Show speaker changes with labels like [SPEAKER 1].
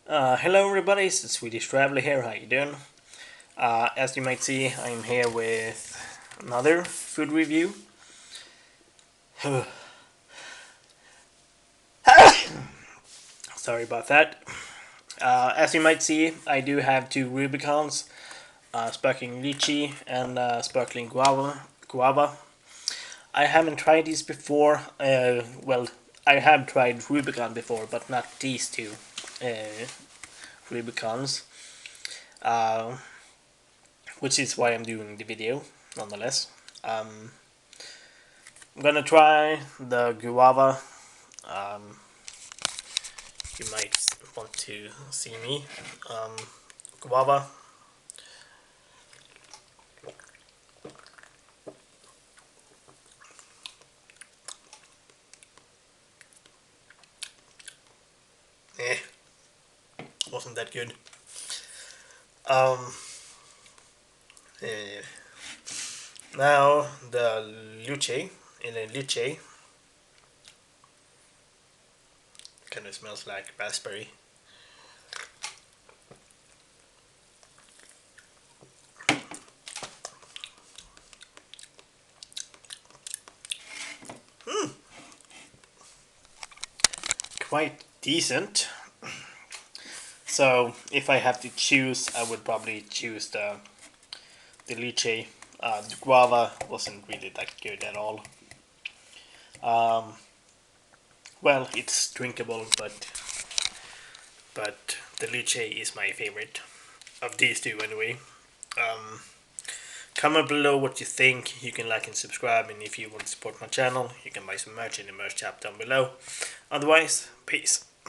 [SPEAKER 1] Hello everybody, it's the Swedish Traveler here, how you doing? As you might see, I'm here with another food review. Sorry about that. As you might see, I do have two Rubicons, sparkling Lychee and sparkling Guava. I haven't tried these before, well, I have tried Rubicon before, but not these two Rubicons. Uh, which is why I'm doing the video, nonetheless. Um, I'm gonna try the guava. Um, you might want to see me. Guava. Eh, wasn't that good. Um, eh. Now the Lychee. In a Lychee, kind of smells like raspberry. Quite decent. So if I have to choose, I would probably choose the lychee. The guava wasn't really that good at all. Um, well, it's drinkable, but the lychee is my favorite of these two anyway. Um, Comment below what you think. You can like and subscribe, and if you want to support my channel, you can buy some merch in the merch shop down below. Otherwise, peace.